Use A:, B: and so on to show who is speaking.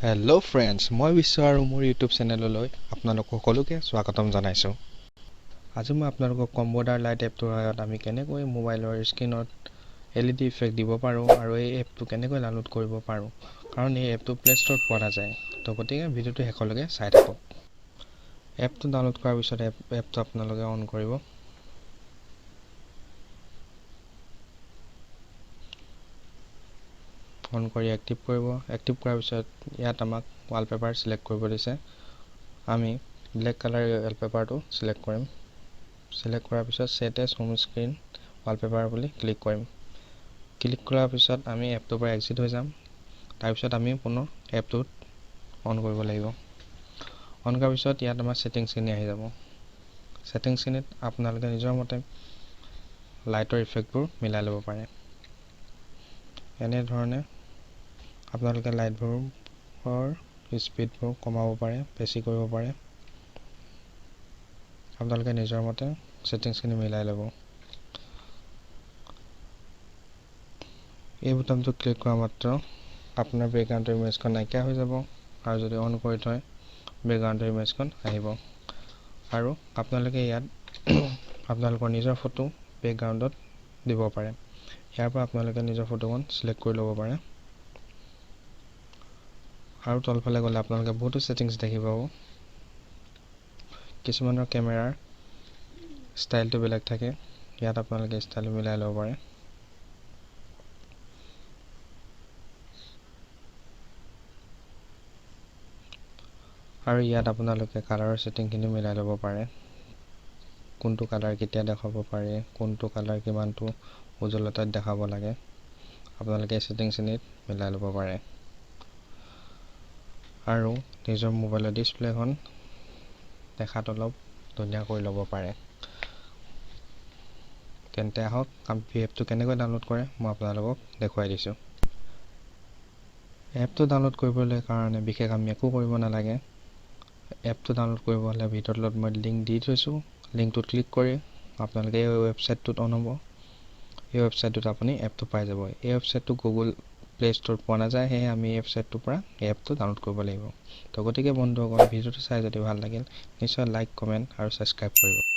A: Hello' friends, মই বিশ্ব আৰু মোৰ ইউটিউব চেনেললৈ আপোনালোক সকলোকে স্বাগতম জনাইছোঁ। আজি মই আপোনালোকক কম বৰ্ডাৰলাইট এপটোৰ সহায়ত আমি কেনেকৈ মোবাইলৰ স্ক্ৰীনত LED ইফেক্ট দিব পাৰোঁ আৰু এই এপটো কেনেকৈ ডাউনলোড কৰিব পাৰোঁ, কাৰণ এই এপটো প্লে ষ্টৰত পোৱা নাযায়। তো গতিকে ভিডিঅ'টো শেষলৈকে চাই থাকক। এপটো ডাউনলোড কৰাৰ পিছত এপটো আপোনালোকে অন কৰিব। অন কৰি এক্টিভ কৰিব। এক্টিভ কৰাৰ পিছত ইয়াত আমাক ৱালপেপাৰ চিলেক্ট কৰিব দিছে। আমি ব্লেক কালাৰ ৱালপেপাৰটো চিলেক্ট কৰিম। চিলেক্ট কৰাৰ পিছত set as home screen wallpaper বুলি ক্লিক কৰিম। ক্লিক কৰাৰ পিছত আমি এপটোৰ পৰা এক্সিট হৈ যাম। তাৰপিছত আমি পুনৰ এপটোত অন কৰিব লাগিব। অন কৰাৰ পিছত ইয়াত আমাৰ ছেটিংছখিনি আহি যাব। ছেটিংছখিনিত আপোনালোকে নিজৰ মতে লাইটৰ ইফেক্টবোৰ মিলাই ল'ব পাৰে। এনেধৰণে আপোনালোকে লাইটবোৰৰ স্পীডবোৰ কমাব পাৰে, বেছি কৰিব পাৰে। আপোনালোকে নিজৰ মতে ছেটিংছখিনি মিলাই ল'ব। এই বুটামটো ক্লিক কৰা মাত্ৰ আপোনাৰ বেকগ্ৰাউণ্ডৰ ইমেজখন নাইকিয়া হৈ যাব, আৰু যদি অন কৰি থয় বেকগ্ৰাউণ্ডৰ ইমেজখন আহিব। আৰু আপোনালোকে ইয়াত আপোনালোকৰ নিজৰ ফটো বেকগ্ৰাউণ্ডত দিব পাৰে। ইয়াৰ পৰা আপোনালোকে নিজৰ ফটোখন চিলেক্ট কৰি ল'ব পাৰে। আৰু তলফালে গ'লে আপোনালোকে বহুতো ছেটিংছ দেখি পাব। কিছুমানৰ কেমেৰাৰ ষ্টাইলটো বেলেগ থাকে, ইয়াত আপোনালোকে ষ্টাইল মিলাই ল'ব পাৰে। আৰু ইয়াত আপোনালোকে কালাৰৰ ছেটিংখিনি মিলাই ল'ব পাৰে। কোনটো কালাৰ কেতিয়া দেখাব পাৰে, কোনটো কালাৰ কিমানটো উজ্জ্বলতাত দেখাব লাগে, আপোনালোকে ছেটিংছখিনিত মিলাই ল'ব পাৰে। আৰু নিজৰ মোবাইলৰ ডিছপ্লেখন দেখাত অলপ ধুনীয়া কৰি ল'ব পাৰে। তেন্তে আহক এপটো কেনেকৈ ডাউনলোড কৰে মই আপোনালোকক দেখুৱাই দিছোঁ। এপটো ডাউনলোড কৰিবলৈ কাৰণে বিশেষ আমি একো কৰিব নালাগে। এপটো ডাউনলোড কৰিব হ'লে ভিতৰত মই লিংক দি থৈছোঁ। লিংকটোত ক্লিক কৰি আপোনালোকে এই ৱেবছাইটটোত অন হ'ব। এই ৱেবছাইটটোত আপুনি এপটো পাই যাব। এই ৱেবছাইটটো গুগল প্লে ষ্টৰত পোৱা নাযায়, সেয়ে আমি এই ৱেবছাইটটোৰ পৰা এই এপটো ডাউনলোড কৰিব লাগিব। তো গতিকে বন্ধুসকল, ভিডিঅ'টো চাই যদি ভাল লাগিল নিশ্চয় লাইক, কমেণ্ট আৰু ছাবস্ক্ৰাইব কৰিব।